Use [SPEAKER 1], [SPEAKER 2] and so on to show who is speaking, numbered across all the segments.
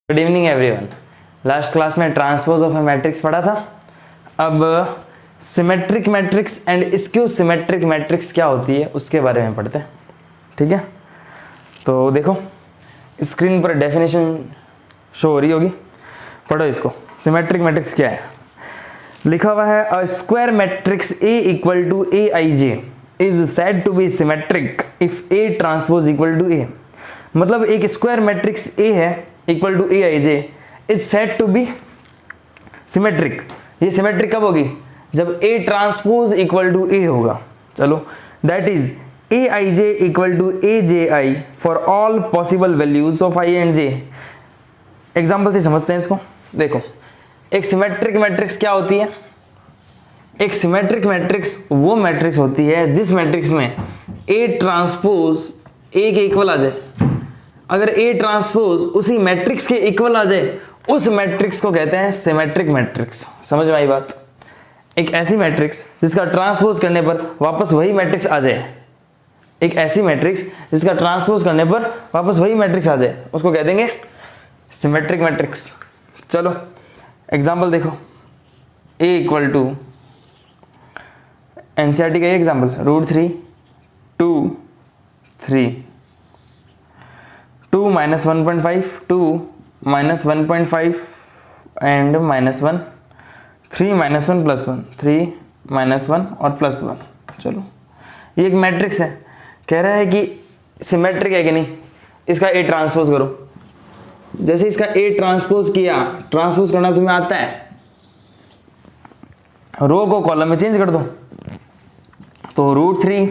[SPEAKER 1] Good evening everyone. Last class में transpose of A matrix पढ़ा था। अब symmetric matrix and skew symmetric matrix क्या होती है उसके बारे में पढ़ते हैं। ठीक है, तो देखो स्क्रीन पर डेफिनेशन शो हो रही होगी, पढ़ो इसको। सिमेट्रिक मैट्रिक्स क्या है, लिखा हुआ है a square matrix A equal to A I J is said to be symmetric if A transpose equal to A. मतलब एक स्क्वायर मैट्रिक्स ए है equal to A I J is said to be symmetric. ये symmetric कब होगी, जब A transpose equal to A होगा। चलो, that is A I J equal to A J I for all possible values of I and J. Example से समझते हैं इसको। देखो, एक सिमेट्रिक मैट्रिक्स क्या होती है, एक सिमेट्रिक मैट्रिक्स वो मैट्रिक्स होती है जिस मैट्रिक्स में ए ट्रांसपोज ए के इक्वल आ जाए। अगर ए ट्रांसपोज उसी मैट्रिक्स के इक्वल आ जाए उस मैट्रिक्स को कहते हैं सिमेट्रिक मैट्रिक्स। समझ में आई बात? एक ऐसी मैट्रिक्स जिसका ट्रांसपोज करने पर वापस वही मैट्रिक्स आ जाए, एक ऐसी मैट्रिक्स जिसका ट्रांसपोज करने पर वापस वही मैट्रिक्स आ जाए, उसको कह देंगे सिमेट्रिक मैट्रिक्स। चलो एग्जाम्पल देखो, ए इक्वल टू एनसीईआरटी का ये example √3 2 3 2 minus 1.5 2 minus 1.5 and -1 3 minus 1 plus 1 3 minus 1 और प्लस 1। चलो, ये एक मैट्रिक्स है, कह रहा है कि सिमेट्रिक है कि नहीं, इसका ए ट्रांसपोज करो। जैसे इसका ए ट्रांसपोज किया, ट्रांसपोज करना तुम्हें आता है, रो को कॉलम में चेंज कर दो। तो √3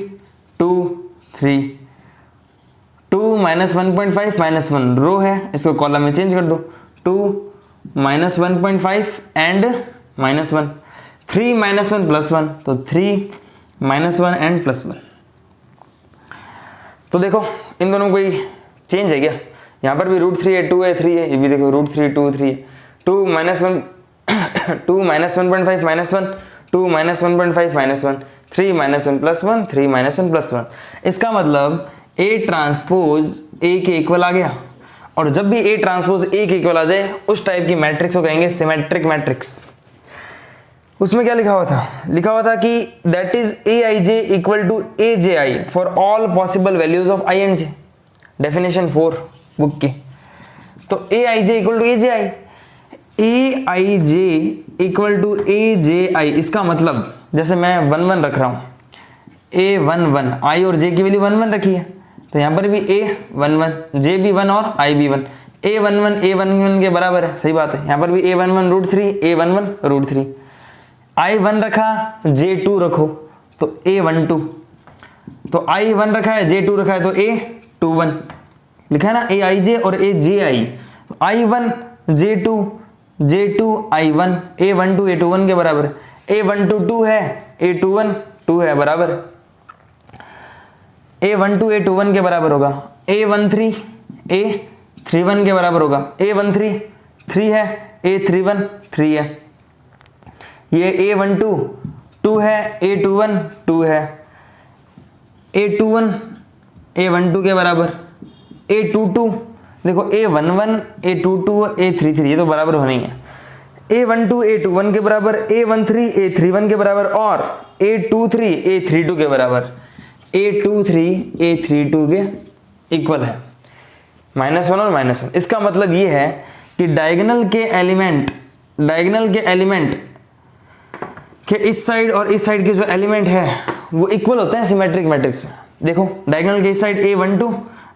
[SPEAKER 1] 2 3 2 minus 1.5 minus 1 रो है, इसको कॉलम में चेंज कर दो। 2 minus 1.5 एंड -1 3 minus 1 plus 1 तो 3 minus 1 एंड प्लस 1। तो देखो इन दोनों कोई चेंज है क्या? यहाँ पर भी √3 है 2 है 3 है, ये भी देखो √3 2 3 है। 2 minus 1 2 minus 1.5 minus 1 2 minus 1.5 minus 1 3 minus 1 plus 1 3 minus 1 plus 1। इसका मतलब ए ट्रांसपोज ए के इक्वल आ गया, और जब भी ए ट्रांसपोज ए के इक्वल आ जाए उस टाइप की मैट्रिक्स को कहेंगे सिमेट्रिक मैट्रिक्स। उसमें क्या लिखा हुआ था, लिखा हुआ था कि that is A I J equal to A J I for all possible values of I and J. Definition 4 book की। तो A I J equal to A J I, A I J equal to A J I, इसका मतलब जैसे मैं 1 1 रख रहा हूं, ए 1 1 आई और जे की वैल्यू 1 1 रखी है, तो यहाँ पर भी ए 1 1 जे भी 1 और आई भी 1, ए 1 1 ए 1 1 के बराबर है। सही बात है, यहाँ पर भी ए 1 1 √3 ए 1 1 √3 आई 1 रखा जे 2 रखो तो ए 1 2, तो आई 1 रखा है जे 2 रखा है तो ए 2 1 लिखा है ना, ए आई जे और ए जे आई। आई 1 जे 2 आई 1 ए 1 2 ए 2 1 के बराबर है। ए 1 2 2 है, ए 2 1 2 है, बराबर है। ए 1 2 ए 2 1 के बराबर होगा। ए 1 3 ए 3 1 के बराबर होगा। ए 1 3 3 है, ए 3 1 3 है। ये ए 1 2 2 है, ए 2 1 2 है। ए 2 1 ए 1 2 के बराबर। ए 2 2 देखो, ए 1 1 ए 2 2 ए 3 3, ये तो बराबर होना ही है। ए 1 2 ए 2 1 के बराबर, ए 1 3 ए 3 1 के बराबर, और ए 2 3 ए 3 2 के बराबर। ए 2 3 ए 3 2 के इक्वल है, -1 और -1। इसका मतलब ये है कि डायगोनल के एलिमेंट के इस साइड और इस साइड के जो एलिमेंट है वो इक्वल होते हैं सिमेट्रिक मैट्रिक्स में। देखो, डायगोनल के इस साइड ए 1 2,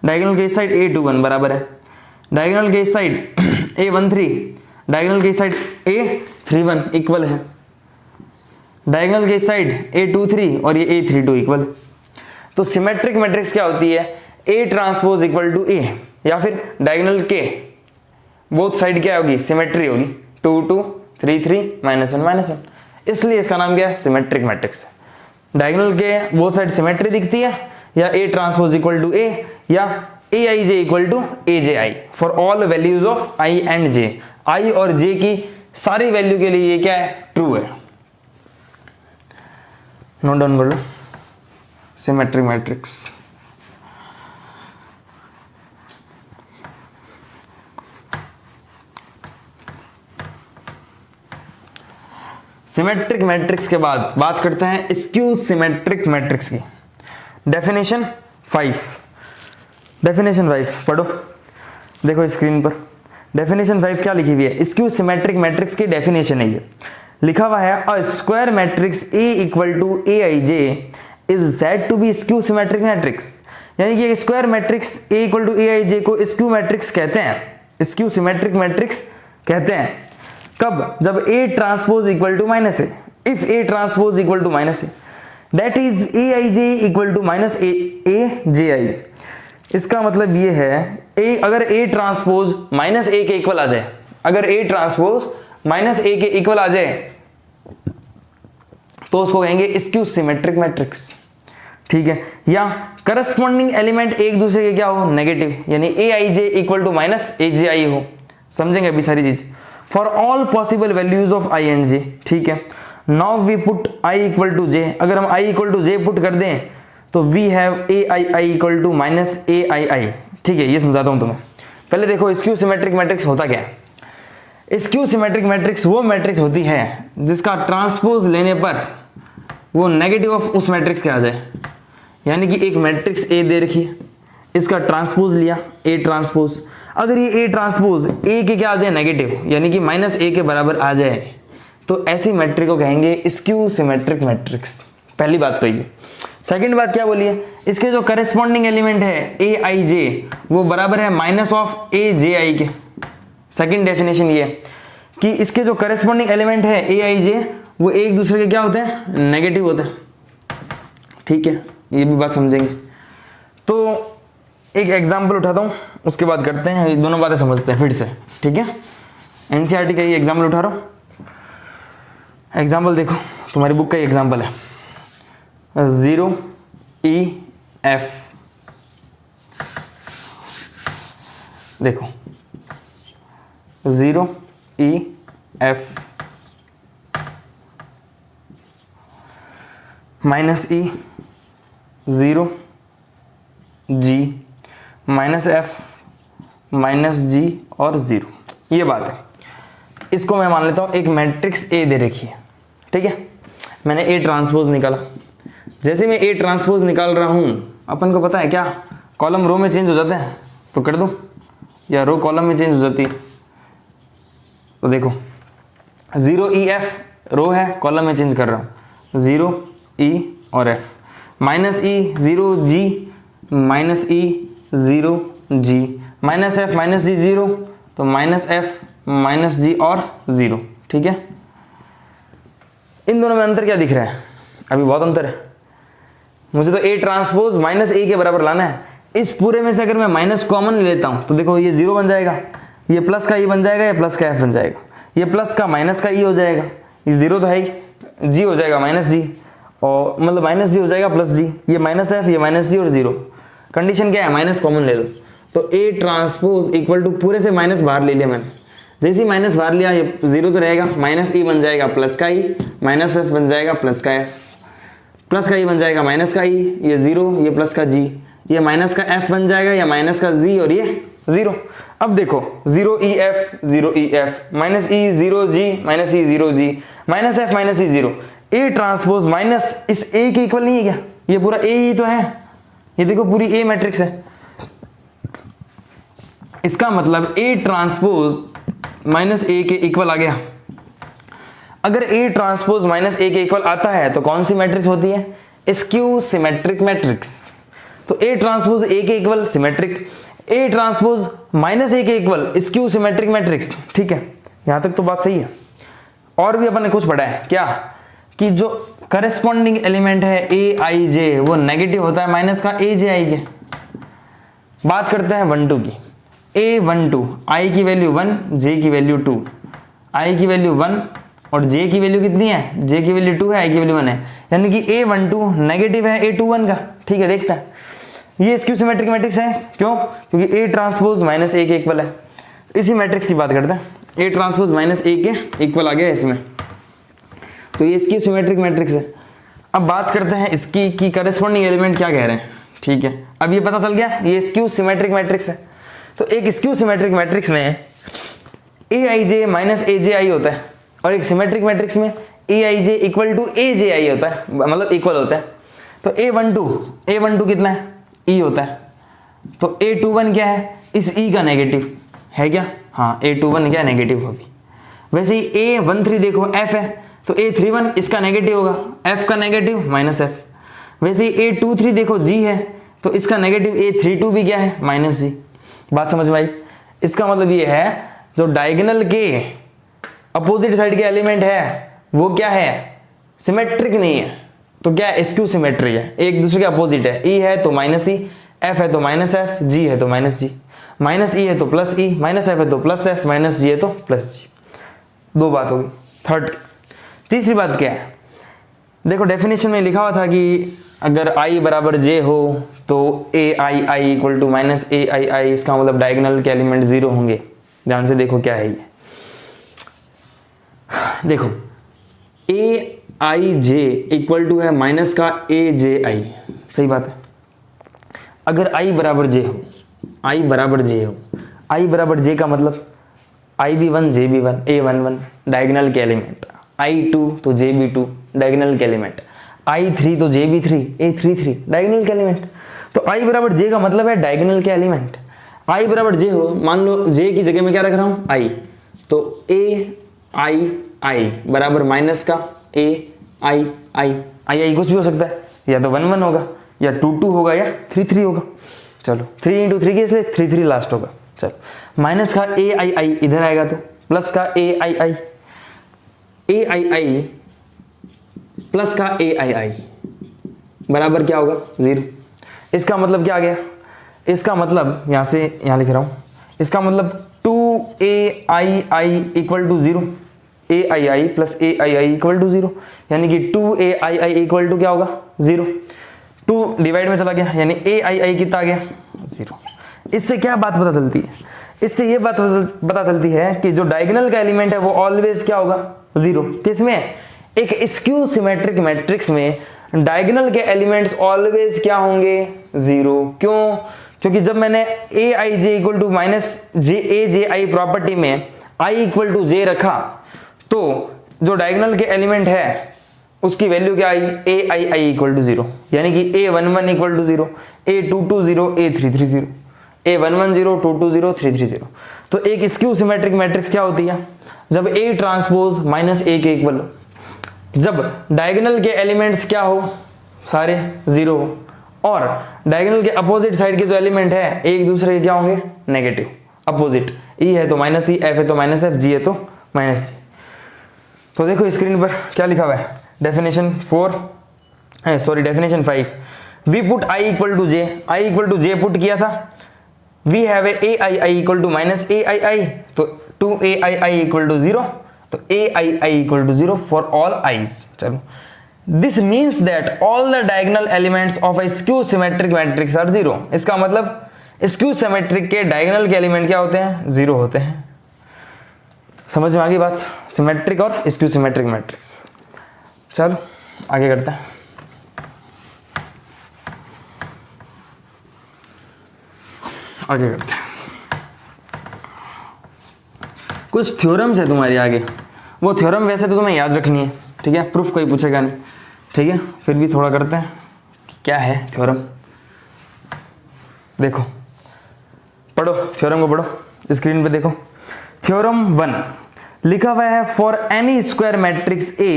[SPEAKER 1] डायगोनल के इस साइड ए 2 1 बराबर है। डायगोनल के इस साइड ए 1 3, डायगोनल के इस साइड ए 3 1 इक्वल है। डायगोनल के इस साइड ए 2 3 और ये ए 3 2 इक्वल। तो सिमेट्रिक मैट्रिक्स क्या होती है, ए ट्रांसपोज इक्वल टू ए, या फिर डायगोनल के बोथ साइड क्या होगी, सिमेट्री होगी। 2 2 3 3 -1 -1, इसलिए इसका नाम क्या है, सिमेट्रिक मैट्रिक्स। डायगोनल के बोथ साइड सिमेट्री दिखती है, या A transpose equal to A, या A I J equal to A J I for all values of I and J. I और जे की सारी वैल्यू के लिए ये क्या है, ट्रू है। नोट डाउन कर लो, सिमेट्रिक मैट्रिक्स। सिमेट्रिक मैट्रिक्स के बाद बात करते हैं स्क्यू सिमेट्रिक मैट्रिक्स की। डेफिनेशन 5 पढ़ो, देखो स्क्रीन पर डेफिनेशन 5 क्या लिखी हुई है। स्क्यू सिमेट्रिक मैट्रिक्स की डेफिनेशन है ये, लिखा हुआ है a square matrix A equal to AIJ is said to be skew symmetric matrix. यानी कि square matrix A equal to AIJ को स्क्यू मैट्रिक्स कहते हैं, स्क्यू सिमेट्रिक मैट्रिक्स कहते हैं। कब? जब A transpose equal to minus A, if A transpose equal to minus A that is AIJ equal to minus AJI। इसका मतलब ये है अगर A ट्रांसपोज माइनस ए के इक्वल आ जाए, अगर A ट्रांसपोज माइनस ए के इक्वल आ जाए तो उसको कहेंगे स्क्यू सिमेट्रिक मैट्रिक्स, ठीक है। या करस्पॉन्डिंग एलिमेंट एक दूसरे के क्या हो, नेगेटिव, यानी AIJ equal to minus AJI हो। समझेंगे अभी सारी चीज। For all possible values of I and J, ठीक है। Now we put I equal to J, अगर हम I equal to J put कर दें तो we have AII equal to minus AII, ठीक है। ये समझाता हूं तुम्हें। पहले देखो स्क्यू सिमेट्रिक मैट्रिक्स होता क्या है। स्क्यू सिमेट्रिक मैट्रिक्स वो मैट्रिक्स होती है जिसका ट्रांसपोज लेने पर वो नेगेटिव ऑफ उस मैट्रिक्स के आ जाए। यानी कि एक मैट्रिक्स A दे रखी है, इसका ट्रांसपोज लिया A ट्रांसपोज, अगर ये A ट्रांसपोज A के क्या आ जाए, नेगेटिव, यानी कि माइनस A के बराबर आ जाए, तो ऐसी मैट्रिक को कहेंगे स्क्यू सिमेट्रिक मैट्रिक्स। पहली बात तो ये। सेकंड बात क्या बोली है, इसके जो करस्पॉन्डिंग एलिमेंट है AIJ वो बराबर है माइनस ऑफ AJI के। सेकंड डेफिनेशन ये कि इसके जो करस्पॉन्डिंग एलिमेंट है AIJ वो एक दूसरे के क्या होते हैं, नेगेटिव होते हैं, ठीक है। ये भी बात समझेंगे। तो एक एग्जाम्पल उठाता हूँ, उसके बाद करते हैं, ये दोनों बातें समझते हैं फिर से, ठीक है। NCERT का ये एग्जाम्पल उठा रहा हूँ। एग्जाम्पल देखो, तुम्हारी बुक का ही एग्जाम्पल है 0EF। देखो 0EF minus E 0G minus F minus G और 0। ये बात है। इसको मैं मान लेता हूं एक मैट्रिक्स A दे रखी है, ठीक है। मैंने A ट्रांसपोज निकाला। जैसे मैं A ट्रांसपोज निकाल रहा हूं, अपन को पता है क्या, कॉलम रो में चेंज हो जाते हैं, तो कर दूं, या रो कॉलम में चेंज हो जाती है। तो देखो 0EF रो है, कॉलम में चेंज कर रहा हूं, 0E और F minus E 0G minus E 0G minus F minus G 0, तो माइनस F माइनस G और 0, ठीक है। इन दोनों में अंतर क्या दिख रहा है, अभी बहुत अंतर है। मुझे तो A ट्रांसपोज माइनस A के बराबर लाना है। इस पूरे में से अगर मैं माइनस कॉमन लेता हूं तो देखो ये 0 बन जाएगा, ये प्लस का E बन जाएगा, ये प्लस का F बन जाएगा, ये प्लस का माइनस का E हो जाएगा, ये 0 तो है ही, G हो जाएगा माइनस G, और मतलब माइनस G हो जाएगा प्लस G, ये माइनस F, ये माइनस G और 0। कंडीशन क्या है, माइनस कॉमन ले लो। तो A ट्रांसपोज इक्वल टू पूरे से माइनस बाहर ले लिया मैंने, जैसे ही माइनस बाहर लिया ये 0 तो रहेगा, माइनस E बन जाएगा प्लस का E, माइनस F बन जाएगा प्लस का F, प्लस का E बन जाएगा माइनस का E, ये 0, ये प्लस का G, ये माइनस का F बन जाएगा, या माइनस का G और ये 0। अब देखो 0EF minus E 0G minus E 0G minus F minus E 0। A transpose minus इस A के इक्वल नहीं है क्या, ये पूरा A ही तो है, ये देखो पूरी A मैट्रिक्स है। इसका मतलब A ट्रांसपोज माइनस A के इक्वल आ गया। अगर A ट्रांसपोज माइनस A के इक्वल आता है तो कौन सी मैट्रिक्स होती है, स्क्यू सिमेट्रिक मैट्रिक्स। तो A ट्रांसपोज A के equal symmetric, A transpose minus A के इक्वल स्क्यू सिमेट्रिक मैट्रिक्स, ठीक है। यहां तक तो बात सही है। और भी अपन ने कुछ पढ़ा है क्या, कि जो करस्पॉन्डिंग एलिमेंट है AIJ वो नेगेटिव होता है माइनस का AJI के। बात करते हैं 1 2 की। A12 I की वैल्यू 1, J की वैल्यू 2, I की वैल्यू 1 और J की वैल्यू कितनी है, J की वैल्यू 2 है, I की वैल्यू 1 है, यानी कि A12 नेगेटिव है A21 का, ठीक है। देखता है ये स्क्यू सिमेट्रिक मैट्रिक्स है, क्यों, क्योंकि A ट्रांसपोज माइनस A के इक्वल है। इसी मैट्रिक्स की बात करते हैं, A ट्रांसपोज माइनस A के इक्वल आ गया इसमें, तो ये स्क्यू सिमेट्रिक मैट्रिक्स है। अब बात करते हैं इसकी की करस्पॉन्डिंग एलिमेंट क्या कह रहे हैं, ठीक है। अब ये पता चल गया ये स्क्यू सिमेट्रिक मैट्रिक्स है। तो एक स्क्यू सिमेट्रिक मैट्रिक्स में AIJ माइनस AJI होता है, और एक सिमेट्रिक मैट्रिक्स में ए I J equal to A J आई होता है, मतलब इक्वल होता है। तो A12 कितना है, E होता है। तो A21 क्या है, इस E का नेगेटिव है क्या, हाँ A21 क्या नेगेटिव होगी। वैसे ही A13 देखो F है, तो A31 इसका नेगेटिव होगा, F का नेगेटिव माइनस F। वैसे ही A23 देखो G है, तो इसका नेगेटिव A32 भी क्या है, माइनस G। बात समझ में आई। इसका मतलब ये है जो डायगोनल के अपोजिट साइड के एलिमेंट है वो क्या है, सिमेट्रिक नहीं है, तो क्या है, स्क्यू सिमेट्री है, एक दूसरे के अपोजिट है। E है तो माइनस E, F है तो माइनस F, G है तो माइनस G, माइनस E है तो प्लस E, माइनस F है तो प्लस F, माइनस G है तो प्लस G। दो बात होगी। थर्ड, तीसरी बात क्या है, देखो डेफिनेशन में लिखा हुआ था कि अगर I बराबर J हो तो AI equal to minus AI, इसका मतलब डायगोनल के एलिमेंट जीरो होंगे। ध्यान से देखो क्या है ये, देखो AIJ इक्वल टू है माइनस का AJI, सही बात है। अगर I बराबर J हो, I बराबर J हो, I बराबर J का मतलब IB1 JB1 A11 डायगोनल के एलिमेंट, I2 तो JB2 डायगोनल के एलिमेंट, I3 तो JB3 A33 डायगोनल के एलिमेंट। तो I बराबर J का मतलब है डायगोनल के एलिमेंट। I बराबर J हो, मान लो J की जगह में क्या रख रहा हूँ, I, तो AI बराबर माइनस का AI कुछ भी हो सकता है, या तो 1 1 होगा, या 2 2 होगा, या 3 3 होगा। चलो 3 इंटू 3 के इसलिए 3 3 लास्ट होगा। चलो माइनस का AI इधर आएगा तो प्लस का AI प्लस का AI बराबर क्या होगा, 0। इसका मतलब क्या आ गया, इसका मतलब यहां से यहां लिख रहा हूं, इसका मतलब 2AI equal to 0, AII plus AII equal to 0, यानी कि 2AII इक्वल टू क्या होगा, 0। 2 डिवाइड में चला गया, यानी AII कितना आ गया, 0। इससे क्या बात पता चलती है, इससे ये बात पता चलती है कि जो डायगोनल का एलिमेंट है वो ऑलवेज क्या होगा, 0। किसमें, एक स्क्यू सिमेट्रिक मैट्रिक्स में डायगोनल के एलिमेंट्स ऑलवेज क्या होंगे, 0। क्यों, क्योंकि जब मैंने AIJ equal to minus AJI property में I इक्वल टू J रखा, तो जो डायगोनल के एलिमेंट है उसकी वैल्यू क्या आई, AII इक्वल टू 0, यानी कि A11 equal to 0, A22 0, A33 0, A11 0, 22 0, 33 0। तो एक स्क्यू सिमेट्रिक मैट्रिक्स क्या होती है, जब A ट्रांसपोज माइनस A के इक्वल हो, जब डायगोनल के एलिमेंट्स क्या हो, सारे 0 हो, और डायगोनल के अपोजिट साइड के जो एलिमेंट है एक दूसरे के क्या होंगे, नेगेटिव अपोजिट। E है तो माइनस E, F है तो माइनस F, G है तो माइनस G। तो देखो स्क्रीन पर क्या लिखा हुआ है, definition 5, we put I equal to J put किया था, we have a AII equal to minus AII, तो 2AII इक्वल टू 0, तो AII equal to 0 for all i's। चलो, this means that all the diagonal elements of a skew symmetric matrix are 0। इसका मतलब skew symmetric के diagonal के element क्या होते हैं, 0 होते हैं। समझ में आ गई बात, सिमेट्रिक और स्क्यू सिमेट्रिक मैट्रिक्स। चलो आगे करते हैं। कुछ थ्योरम्स है तुम्हारी आगे, वो थ्योरम वैसे तो तुम्हें याद रखनी है, ठीक है, प्रूफ कोई पूछेगा नहीं, ठीक है, फिर भी थोड़ा करते हैं कि क्या है थ्योरम। देखो पढ़ो, थ्योरम को पढ़ो, स्क्रीन पे देखो। थ्योरम 1 लिखा हुआ है, for any square matrix A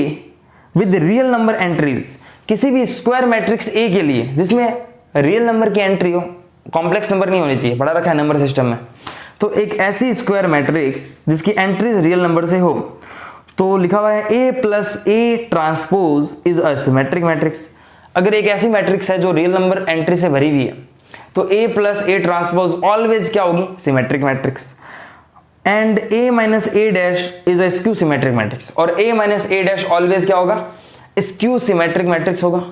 [SPEAKER 1] with real number entries, किसी भी स्क्वायर मैट्रिक्स A के लिए जिसमें रियल नंबर की एंट्री हो, कॉम्प्लेक्स नंबर नहीं होनी चाहिए, पढ़ा रखा है नंबर सिस्टम में, तो एक ऐसी स्क्वायर मैट्रिक्स जिसकी एंट्रीज रियल नंबर से हो, तो लिखा हुआ है A plus A transpose is a symmetric matrix. अगर एक ऐसी मैट्रिक्स है जो रियल नंबर एंट्री से भरी हुई है, तो A plus A transpose always क्या होगी, symmetric matrix. And A minus A dash is a skew symmetric matrix, और A minus A dash always क्या होगा, स्क्यू सिमेट्रिक मैट्रिक्स होगा।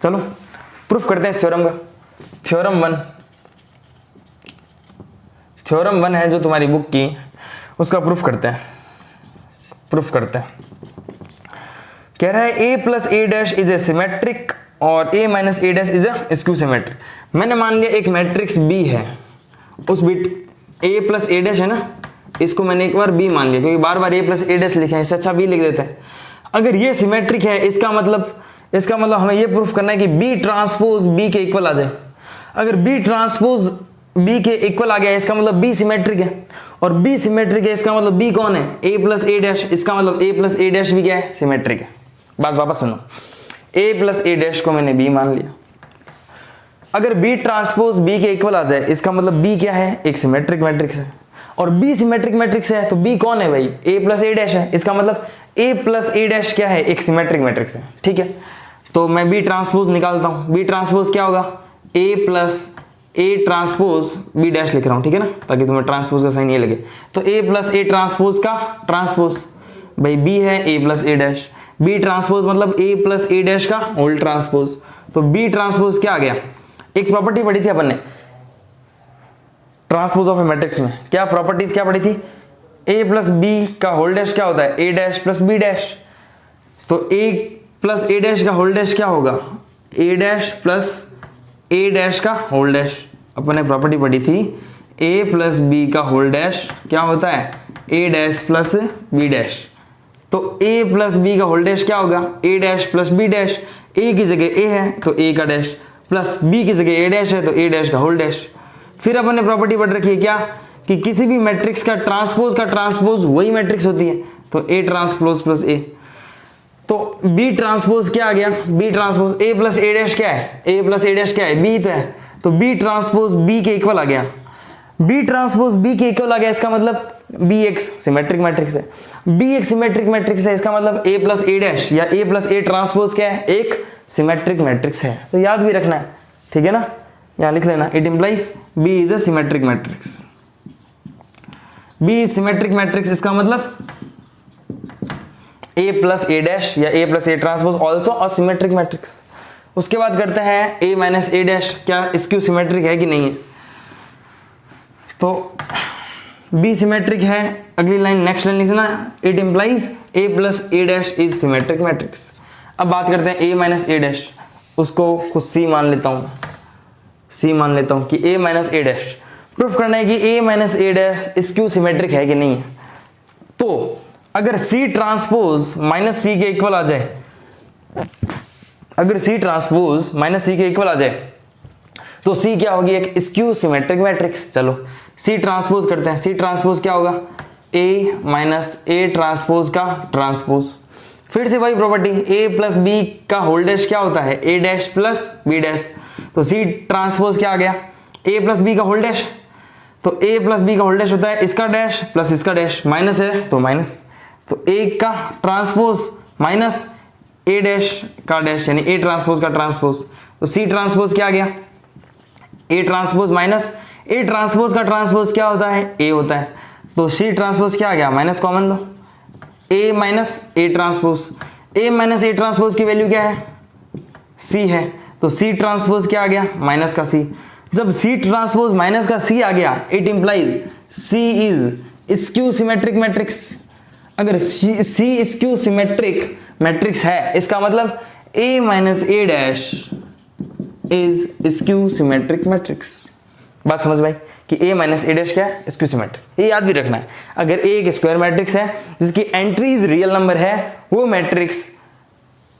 [SPEAKER 1] चलो प्रूफ करते हैं इस थ्योरम का। थ्योरम 1 है जो तुम्हारी बुक की, उसका प्रूफ करते हैं। कह रहा है A plus A dash is a symmetric और A minus A dash is a skew symmetric. मैंने मान लिया एक मैट्रिक्स B है, उस bit A plus A dash है ना, इसको मैंने एक बार B मान लिया, क्योंकि बार बार A प्लस A डैश लिखे हैं, इससे अच्छा B लिख देते हैं। अगर ये सिमेट्रिक है इसका मतलब हमें ये प्रूफ करना है कि बी ट्रांसपोज बी के इक्वल आ जाए। अगर बी ट्रांसपोज बी के इक्वल आ गया इसका मतलब बी सिमेट्रिक है, और बी सिमेट्रिक है इसका मतलब बी कौन है, ए प्लस ए डैश, इसका मतलब ए प्लस ए डैश भी क्या है, सिमेट्रिक है। बात वापस सुनो, ए प्लस ए डैश को मैंने बी मान लिया। अगर बी ट्रांसपोज बी के इक्वल आ जाए इसका मतलब बी क्या है, एक सिमेट्रिक मैट्रिक्स है, और बी सिमेट्रिक मैट्रिक्स है तो बी कौन है भाई, ए प्लस ए डैश है, इसका मतलब ए प्लस ए डैश क्या है, एक सिमेट्रिक मैट्रिक्स है। ठीक है, तो मैं बी ट्रांसपोज निकालता हूं, बी ट्रांसपोज क्या होगा, A plus A transpose B dash लिख रहा हूं, ठीक है ना, ताकि तुम्हें ट्रांसपोज का साइन ये लगे। तो ए प्लस ए ट्रांसपोज का ट्रांसपोज, भाई बी है ए plus A dash, B transpose मतलब ए प्लस ए डैश का होल ट्रांसपोज। तो बी ट्रांसपोज क्या आ गया, एक प्रॉपर्टी पढ़ी थी अपन ने ट्रांसपोज ऑफ ए मैट्रिक्स में, क्या प्रॉपर्टीज क्या पढ़ी थी, ए प्लस बी का होल डैश क्या होता है, ए डैश प्लस बी डैश। तो ए प्लस ए डैश का होल डैश क्या होगा, ए डैश प्लस ए डैश का होल डैश। अपन ने प्रॉपर्टी पढ़ी थी ए प्लस बी का होल डैश क्या होता है, ए डैश प्लस बी डैश। तो ए प्लस बी का होल डैश क्या होगा, ए डैश प्लस बी डैश, ए की जगह ए है तो ए का डैश, प्लस बी की जगह ए डैश है तो ए डैश का होल डैश। फिर अपन ने प्रॉपर्टी पढ़ रखी है क्या, कि किसी भी मैट्रिक्स का ट्रांसपोज वही मैट्रिक्स होती है, तो ए ट्रांसपोज प्लस ए। तो बी ट्रांसपोज क्या आ गया, B transpose A plus A dash क्या है, ए प्लस ए डैश क्या है, बी तो है, तो बी ट्रांसपोज बी के इक्वल आ गया। बी ट्रांसपोज बी के इक्वल आ गया इसका मतलब बी एक सिमेट्रिक मैट्रिक्स है, बी एक सिमेट्रिक मैट्रिक्स है, इसका मतलब ए प्लस ए डैश या ए प्लस ए ट्रांसपोज क्या है, एक सिमेट्रिक मैट्रिक्स है। तो याद भी रखना है, ठीक है ना, यहां लिख लेना, it implies B is a symmetric matrix. B symmetric matrix इसका मतलब ए प्लस ए डैश या A plus A transpose also a symmetric matrix. उसके बाद करते हैं ए माइनस ए डैश, क्या इसक्यू सिमेट्रिक है कि नहीं है। तो बी सिमेट्रिक है, अगली लाइन नेक्स्ट लाइन लिखना, it implies A plus A dash is symmetric matrix. अब बात करते हैं ए माइनस ए डैश, उसको कुछ सी मान लेता हूं, सी मान लेता हूं कि ए माइनस ए डैश प्रूफ करना है कि ए minus A dash skew symmetric है कि नहीं है। तो अगर सी ट्रांसपोज माइनस सी के इक्वल आ जाए, अगर सी ट्रांसपोज माइनस सी के इक्वल आ जाए तो सी क्या होगी, एक स्क्यू सिमेट्रिक मैट्रिक्स। चलो सी ट्रांसपोज करते हैं, सी ट्रांसपोज क्या होगा, ए माइनस ए ट्रांसपोज का ट्रांसपोज। फिर से वही प्रॉपर्टी, ए प्लस बी का होल डैश क्या होता है, ए डैश प्लस बी डैश। तो सी ट्रांसपोज क्या आ गया, ए प्लस बी का होल डैश, तो ए प्लस बी का होल डैश होता है इसका डैश प्लस इसका डैश, माइनस है तो माइनस, तो ए का ट्रांसपोज माइनस ए डैश का डैश यानी ए ट्रांसपोज का ट्रांसपोज। तो सी ट्रांसपोज क्या आ गया, A transpose minus A transpose का ट्रांसपोज क्या होता है, ए होता है, तो सी ट्रांसपोज क्या आ गया, minus common low, A minus A transpose, A minus A transpose की वैल्यू क्या है, सी है, तो सी ट्रांसपोज क्या आ गया, माइनस का सी। जब सी ट्रांसपोज माइनस का सी आ गया, it implies C is skew symmetric matrix. अगर सी स्क्यू सिमेट्रिक मैट्रिक्स है इसका मतलब A minus A dash is skew symmetric matrix. बात समझ भाई कि ए माइनस ए डैश क्या है, स्क्यू सिमेट्रिक। ये याद भी रखना है, अगर ए एक स्क्वायर मैट्रिक्स है जिसकी एंट्रीज रियल नंबर है, वो मैट्रिक्स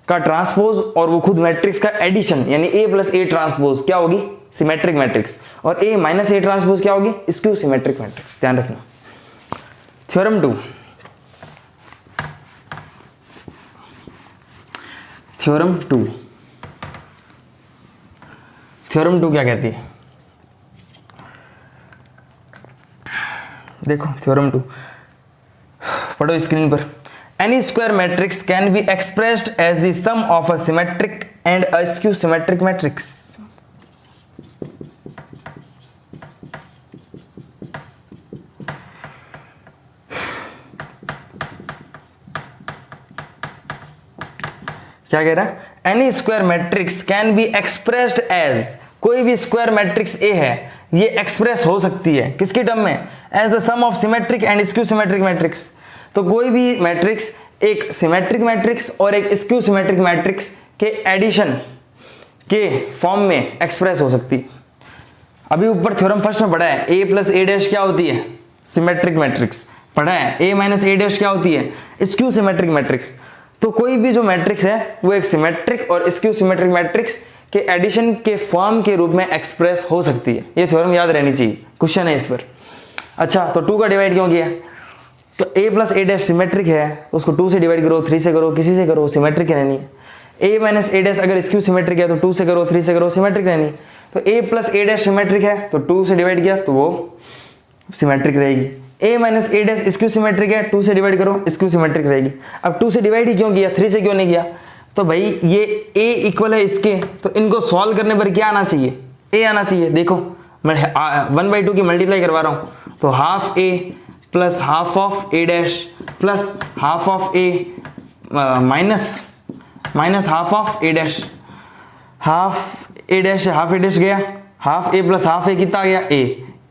[SPEAKER 1] का ट्रांसपोज और वो खुद मैट्रिक्स का एडिशन यानी ए प्लस ए ट्रांसपोज क्या होगी, सिमेट्रिक मैट्रिक्स, और ए माइनस ए ट्रांसपोज क्या होगी, स्क्यू सिमेट्रिक मैट्रिक्स। ध्यान रखना। थ्योरम 2, थ्योरम 2, थ्योरम 2 क्या कहती है, देखो थ्योरम 2 पढ़ो स्क्रीन पर। Any square matrix can be expressed as the sum of a symmetric and a skew symmetric matrix. क्या कह रहा है, any square matrix can be expressed as, कोई भी स्क्वायर मैट्रिक्स ए है ये एक्सप्रेस हो सकती है किसके टर्म में, as the sum of symmetric and skew symmetric matrix. तो कोई भी मैट्रिक्स एक सिमेट्रिक मैट्रिक्स और एक स्क्यू सिमेट्रिक मैट्रिक्स के एडिशन के फॉर्म में एक्सप्रेस हो सकती है। अभी ऊपर थ्योरम फर्स्ट में पढ़ा है, ए प्लस ए डैश क्या होती है, सिमेट्रिक मैट्रिक्स पढ़ा है, ए माइनस ए डैश क्या होती है, स्क्यू सिमेट्रिक मैट्रिक्स। तो कोई भी जो मैट्रिक्स है वो एक सिमेट्रिक और स्क्यू सिमेट्रिक मैट्रिक्स के एडिशन के फॉर्म के रूप में एक्सप्रेस हो सकती है। ये थ्योरम याद रहनी चाहिए, क्वेश्चन है इस पर। अच्छा, तो 2 का डिवाइड क्यों किया? तो a plus A dash symmetric है तो उसको 2 से डिवाइड करो, 3 से करो, किसी से करो, सिमेट्रिक रहनी है। a माइनस ए डैश अगर स्क्यू सिमेट्रिक है तो 2 से करो, 3 से करो, सिमेट्रिक रहनी है। तो a plus A dash symmetric है तो 2 से डिवाइड किया तो वो सिमेट्रिक रहेगी। a minus A dash skew symmetric है, 2 से डिवाइड करो, स्क्यू सिमेट्रिक रहेगी। अब 2 से डिवाइड ही क्यों किया, 3 से क्यों नहीं किया? तो भाई ये a इक्वल है इसके, तो इनको सॉल्व करने पर क्या आना चाहिए? a आना चाहिए। देखो मैं 1/2 की मल्टीप्लाई करवा रहा हूँ, तो half a plus half of A dash plus half of A minus half of A dash, half A dash half A dash गया, हाफ ए प्लस हाफ ए कितना आ गया?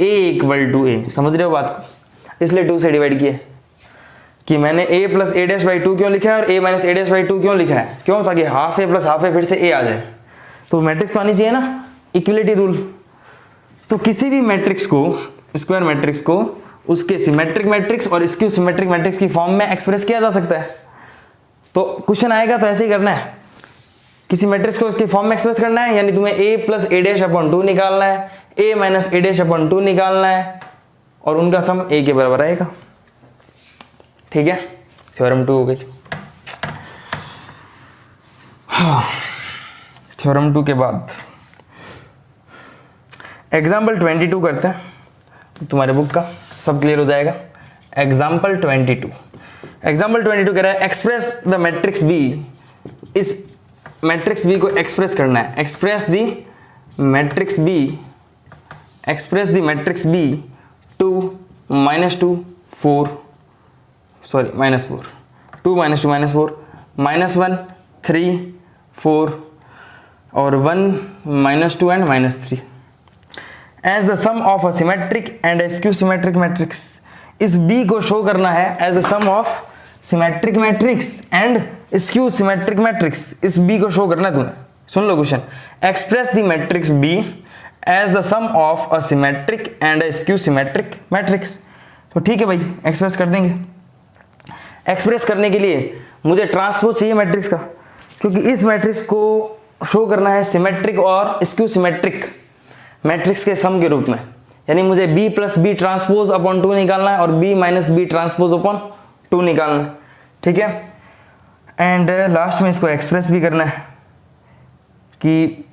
[SPEAKER 1] ए इक्वल टू ए। समझ रहे हो बात को? इसलिए 2 से डिवाइड किया कि मैंने a plus A dash by 2 क्यों लिखा है और a minus A dash by 2 क्यों लिखा है? क्यों? ताकि हाफ ए प्लस हाफ ए फिर से a आ जाए। तो मैट्रिक्स तो आनी चाहिए ना, इक्वलिटी रूल। तो किसी भी मैट्रिक्स को, स्क्वायर मैट्रिक्स को उसके सिमेट्रिक मैट्रिक्स और स्क्यू सिमेट्रिक मैट्रिक्स की फॉर्म में एक्सप्रेस किया जा सकता है। तो क्वेश्चन आएगा तो ऐसे ही करना है, किसी मैट्रिक्स को उसकी फॉर्म में एक्सप्रेस करना है, यानी तुम्हें a plus A dash upon 2 निकालना है, a minus A dash upon 2 निकालना है और उनका सम a के बराबर आएगा। ठीक है, थ्योरम 2 हो गई। थ्योरम 2 के बाद एग्जाम्पल 22 करते हैं, तुम्हारे बुक का सब क्लियर हो जाएगा। एग्जाम्पल 22 कह रहा है एक्सप्रेस द मैट्रिक्स बी। इस मैट्रिक्स बी को एक्सप्रेस करना है। Express the matrix B 2 minus 2 4 sorry minus 4 2 minus 2 minus 4 minus 1 3 4 और 1 minus 2 and minus 3 as the sum of a symmetric and a skew symmetric matrix. इस B को show करना है as the sum of symmetric matrix and skew symmetric matrix. इस B को show करना है तुम्हें। सुन लो question, express the matrix B as the sum of a symmetric and a skew symmetric matrix. तो ठीक है भाई, एक्सप्रेस कर देंगे। एक्सप्रेस करने के लिए मुझे ट्रांसपोज चाहिए मैट्रिक्स का, क्योंकि इस मैट्रिक्स को शो करना है सिमेट्रिक और स्क्यू सिमेट्रिक मैट्रिक्स के सम के रूप में। यानी मुझे b plus B transpose upon 2 निकालना है और b minus B transpose upon 2 निकालना है। ठीक है, एंड लास्ट में इसको एक्सप्रेस भी करना है कि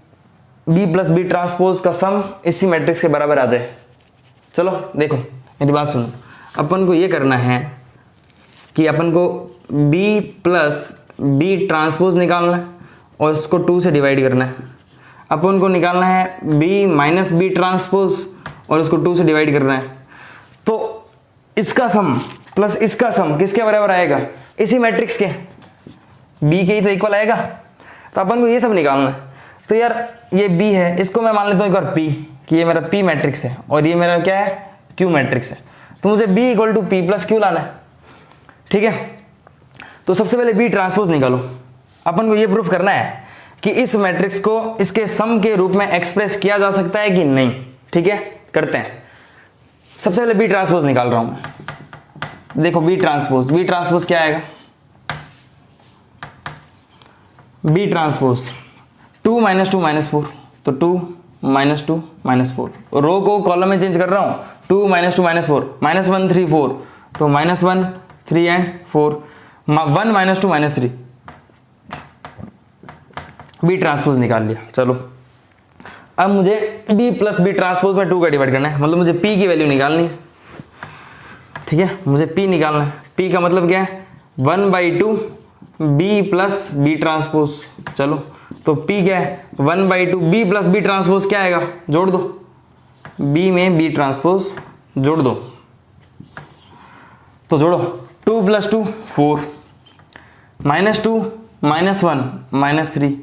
[SPEAKER 1] b प्लस बी ट्रांसपोज का सम इसी मैट्रिक्स के बराबर आ जाए। चलो देखो मेरी बात सुनो, अपन को ये करना है कि अपन को b प्लस बी ट्रांसपोज निकालना है और इसको 2 से डिवाइड करना है। अपन को निकालना है b माइनस बी ट्रांसपोज और इसको 2 से डिवाइड करना है। तो इसका सम प्लस इसका सम किसके बराबर आएगा? इसी मैट्रिक्स के, b के ही तो इक्वल आएगा। तो अपन को ये सब निकालना है। तो यार ये b है, इसको मैं मान लेता हूँ एक बार p, कि ये मेरा p मैट्रिक्स है और ये मेरा क्या है? q मैट्रिक्स है। तो मुझे b equal to p plus q लाना है। ठीक है, तो सबसे पहले b ट्रांसपोज निकालो। अपन को ये प्रूफ करना है कि इस मैट्रिक्स को इसके सम के रूप में एक्सप्रेस किया जा सकता है कि नहीं। ठीक है, करते हैं। सबसे पहले बी ट्रांसपोज निकाल रहा हूं। देखो बी ट्रांसपोज क्या आएगा? बी ट्रांसपोज 2 माइनस 2 माइनस 4, तो 2 माइनस 2 माइनस 4। रो को कॉलम में चेंज कर रहा हूं। 2 माइनस 2 माइनस 4 माइनस 1 3 4, तो minus 1 3 and 4 1 minus 2 minus 3। B transpose निकाल लिया। चलो अब मुझे b प्लस बी ट्रांसपोज में 2 का डिवाइड करना है, मतलब मुझे p की वैल्यू निकालनी है। ठीक है, मुझे p निकालना है। p का मतलब क्या है? 1/2 b प्लस बी ट्रांसपोज। चलो तो p क्या है? 1/2 b प्लस बी ट्रांसपोज क्या आएगा? जोड़ दो, b में b ट्रांसपोज जोड़ दो। तो जोड़ो, 2 plus 2 4 minus 2 minus 1 minus 3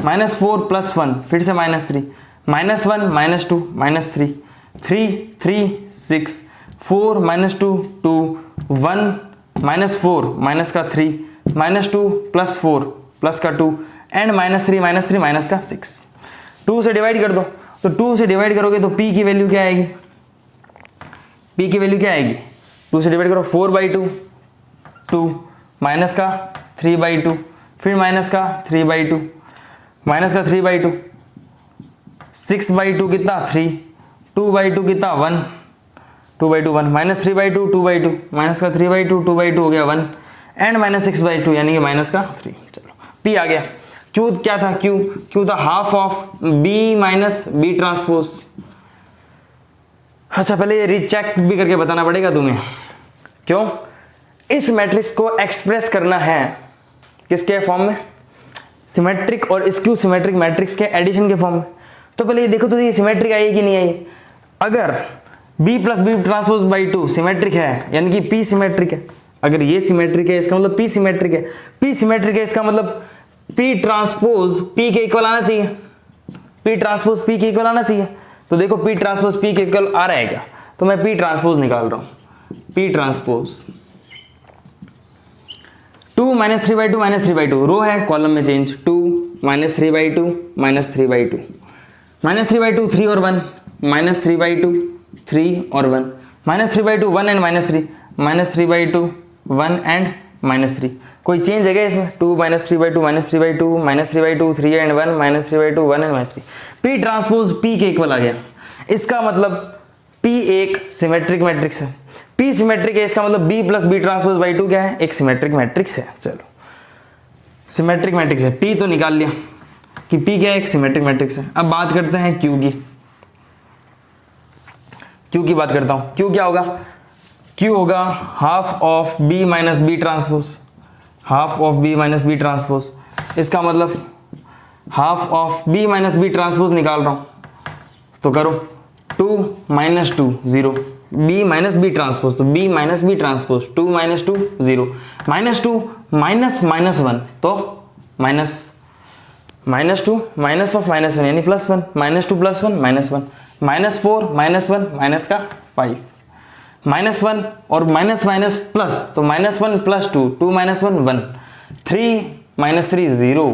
[SPEAKER 1] minus 4 plus 1 फिर से minus 3 minus 1 minus 2 minus 3 3 3 6 4 minus 2 2 1 minus 4 minus का 3 माइनस 2 प्लस 4 प्लस का 2 एंड माइनस 3 माइनस का 6। 2 से डिवाइड कर दो, तो 2 से डिवाइड करोगे तो p की वैल्यू क्या आएगी? p की वैल्यू क्या आएगी? 2 से डिवाइड करो 4/2 2 माइनस का 3/2, फिर माइनस का 3/2, माइनस का 3/2, 6/2 कितना 3, 2/2 कितना 1, 2/2 1, माइनस 3/2 2/2, माइनस का 3/2 2/2 हो गया 1 एंड माइनस 6/2 यानी कि माइनस का 3। चलो P आ गया। Q क्या था? Q था half of B minus B transpose. अच्छा पहले ये रीचेक भी करके बताना पड़ेगा तुम्हें। क्यों? इस मैट्रिक्स को एक्सप्रेस करना है किसके फॉर्म में? सिमेट्रिक और स्क्यू सिमेट्रिक मैट्रिक्स के एडिशन के फॉर्म में। तो पहले ये देखो तो ये सिमेट्रिक आई है कि नहीं आई? अगर B plus B transpose by 2 symmetric है यानी कि P सिमेट्रिक है। अगर ये सिमेट्रिक है इसका मतलब P सिमेट्रिक है। P सिमेट्रिक है इसका मतलब P ट्रांसपोज P के इक्वल आना चाहिए। P ट्रांसपोज P के इक्वल आना चाहिए। तो देखो P ट्रांसपोज P के इक्वल आ रहा है क्या? तो मैं P ट्रांसपोज निकाल रहा हूं। P ट्रांसपोज 2 माइनस 3/2 माइनस 3/2 रो है, कॉलम में चेंज 2 माइनस 3/2 माइनस 3/2 माइनस 3/2 3 और 1 माइनस 3/2 3 और 1 minus 3/2 1 and minus 3 minus 3/2 1 and minus 3। कोई चेंज है क्या इसमें? 2 minus 3/2 minus 3/2 minus 3/2 3 and 1 minus 3/2 1 and minus 3। P transpose P के इक्वल आ गया। इसका मतलब P एक सिमेट्रिक मैट्रिक्स है। P सिमेट्रिक है इसका मतलब B plus B transpose by 2 क्या है? एक सिमेट्रिक मैट्रिक्स है। चलो सिमेट्रिक मैट्रिक्स है, P तो निकाल लिया कि P क्या है? एक सिमेट्रिक मैट्रिक्स है। अब बात करते हैं Q की। Q की बात करता हूं। Q क्या होगा? Q होगा half of B minus B transpose, half of B minus B transpose. इसका मतलब half of B minus B transpose निकाल रहा हूं तो करो 2 minus 2 0, B minus B transpose, तो B minus B transpose 2 minus 2 0, minus 2 minus minus 1 तो minus, minus 2 minus of minus 1 यानी plus 1, minus 2 plus 1 minus 1, minus 4 minus 1 minus का 5, minus 1 और माइनस माइनस प्लस तो माइनस 1 प्लस 2 2 माइनस 1 1, 3 माइनस 3 0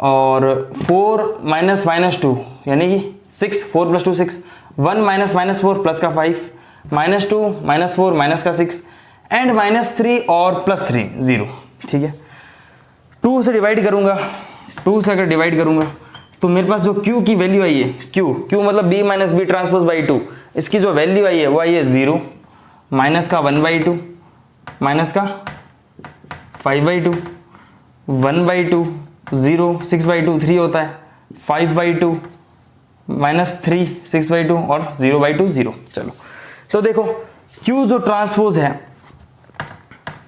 [SPEAKER 1] और 4 minus minus 2 यानी कि 6, 4 plus 2 6, 1 minus minus 4 plus का 5, minus 2 minus 4 minus का 6 एंड माइनस 3 और प्लस 3 0। ठीक है, 2 से डिवाइड करूंगा, 2 से अगर डिवाइड करूंगा तो मेरे पास जो Q की वैल्यू आई है, Q मतलब B minus B transpose by 2, इसकी जो वैल्यू आई है वो आई है 0 माइनस का 1/2 माइनस का 5/2 1/2 0 6/2 3 होता है 5/2 माइनस 3 6/2 और 0/2 0। चलो तो देखो Q जो ट्रांसपोज है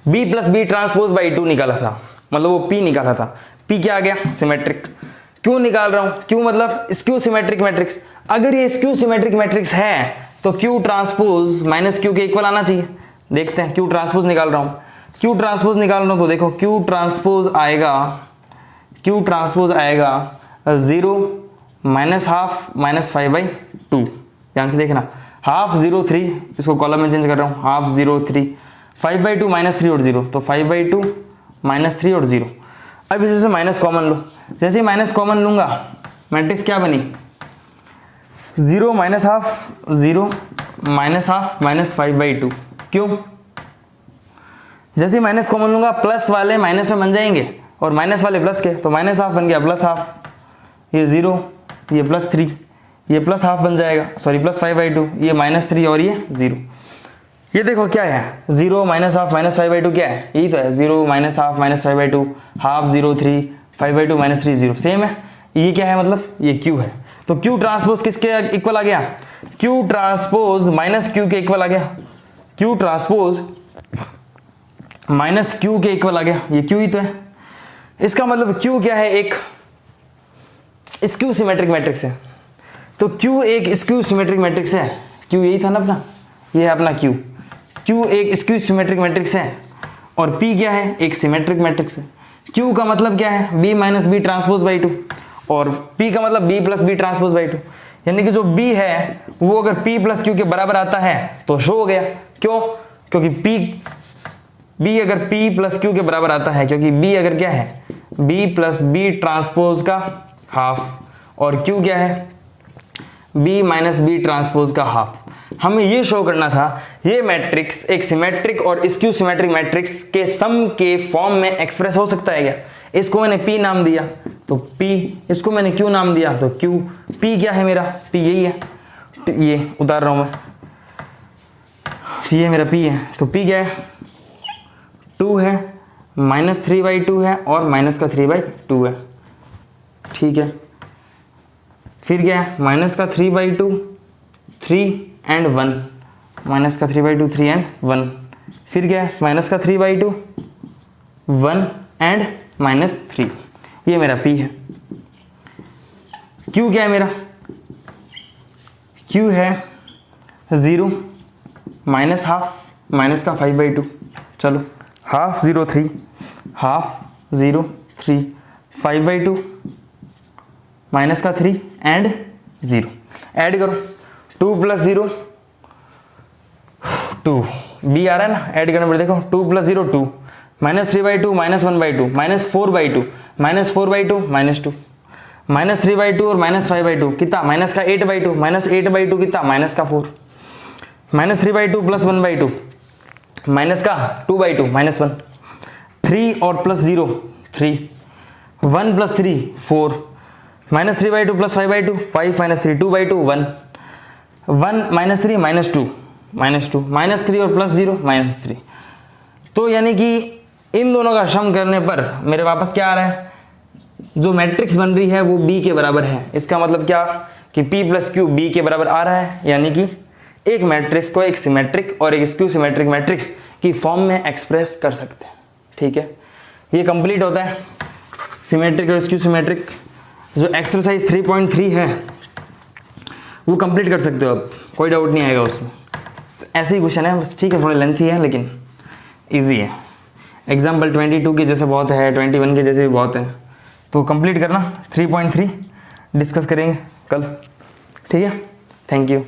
[SPEAKER 1] B plus B transpose by 2 निकाला था, मतलब वो P निकाला था। P क्या आ गया? सिमेट्रिक। क्यों निकाल रहा हूं? क्यों मतलब स्क्यू सिमेट्रिक मैट्रिक्स। अगर ये स्क्यू सिमेट्रिक मैट्रिक्स है तो Q ट्रांसपोज माइनस Q के इक्वल आना चाहिए। देखते हैं, Q ट्रांसपोज निकाल रहा हूं, Q ट्रांसपोज निकाल रहा हूं तो देखो Q ट्रांसपोज आएगा 0 माइनस हाफ माइनस 5/2। ध्यान से देखना, हाफ 0 3, इसको कॉलम में चेंज कर रहा हूं, हाफ 0 3 5/2 माइनस 3 और 0 तो 5/2 माइनस 3 और 0। अब इसे से माइनस कॉमन लो, जैसे ही माइनस कॉमन लूंगा मैट्रिक्स क्या बनी? 0 minus half 0 minus half minus 5/2। क्यों? जैसे ही माइनस कॉमन लूंगा प्लस वाले माइनस में बन जाएंगे और माइनस वाले प्लस के, तो माइनस हाफ बन गया प्लस हाफ, ये 0 ये प्लस 3, ये प्लस हाफ बन जाएगा, सॉरी प्लस 5/2, ये माइनस 3 और ये 0। ये देखो क्या है? 0 माइनस हाफ माइनस 5/2 क्या है? यही तो है, 0 minus half minus 5/2, half 0 3 5/2 minus 3 0, same है। ये क्या है? मतलब ये Q है। तो Q ट्रांसपोज किसके इक्वल आ गया? Q ट्रांसपोज माइनस Q के इक्वल आ गया। Q ट्रांसपोज माइनस Q के इक्वल आ गया, ये Q ही तो है। इसका मतलब Q क्या है? एक स्क्यू सिमेट्रिक मैट्रिक्स है। तो Q एक स्क्यू सिमेट्रिक मैट्रिक्स है। Q यही था ना अपना, ये है अपना Q एक स्क्यू सिमेट्रिक मैट्रिक्स है और P क्या है? एक सिमेट्रिक मैट्रिक्स है। Q का मतलब क्या है? B minus B transpose by 2 और P का मतलब B plus B transpose by 2, यानी कि जो B है वो अगर P प्लस Q के बराबर आता है तो शो हो गया। क्यों? क्योंकि B अगर P प्लस Q के बराबर आता है, क्योंकि B अगर क्या है? B प्लस B ट्रांसपोज का हाफ और Q क्या है? B माइनस B ट्रांसपोज का हाफ। हमें ये शो करना था ये मैट्रिक्स एक सिमेट्रिक और स्क्यू सिमेट्रिक मैट्रिक्स के सम के फॉर्म में एक्सप्रेस हो सकता है क्या। इसको मैंने P नाम दिया तो P, इसको मैंने Q नाम दिया तो Q। P क्या है मेरा, P यही है, ये उतार रहा हूं मैं, ये मेरा P है। तो P क्या है, 2 है, -3/2 है और माइनस का 3/2 है, ठीक है। फिर क्या है, माइनस का 3/2, 3 एंड 1, माइनस का 3/2, 3 एंड 1। फिर क्या है, माइनस का 3/2, 1 एंड -3। ये मेरा P है। Q क्या है मेरा, Q है 0, -½ माइनस का 5/2। चलो 1/2 0 3, 1/2 0 3, 5/2 माइनस का 3 एंड 0। ऐड करो 2 + 0 2, B आ रहा है ना, ऐड करने पर देखो 2 + 0 2, -3/2 -1/2 -4/2 -4/2 -2 -3/2 और -5/2 कितना, माइनस का 8/2 -8/2 कितना, माइनस का 4 -3/2 + 1/2 माइनस का 2/2 -1 3 और +0 3 1 + 3 4 -3/2 + 5/2 5 -3 2/2 1 1 -3 -2 -3 और +0 -3। तो यानी कि इन दोनों का सम करने पर मेरे वापस क्या आ रहा है, जो मैट्रिक्स बन रही है वो B के बराबर है। इसका मतलब क्या कि P + Q B के बराबर आ रहा है, यानी कि एक मैट्रिक्स को एक सिमेट्रिक और एक स्क्यू सिमेट्रिक मैट्रिक्स की फॉर्म में एक्सप्रेस कर सकते हैं, ठीक है। ये कंप्लीट होता है सिमेट्रिक और स्क्यू सिमेट्रिक। जो एक्सरसाइज 3.3 है वो कंप्लीट कर सकते हो आप, कोई डाउट नहीं आएगा उसमें। ऐसे ही क्वेश्चन है बस, ठीक है, थोड़ा लेंथी है लेकिन ईजी है। एग्जाम्पल 22 के जैसे बहुत है, 21 के जैसे भी बहुत है, तो कंप्लीट करना। 3.3 डिस्कस करेंगे कल, ठीक है। Thank you.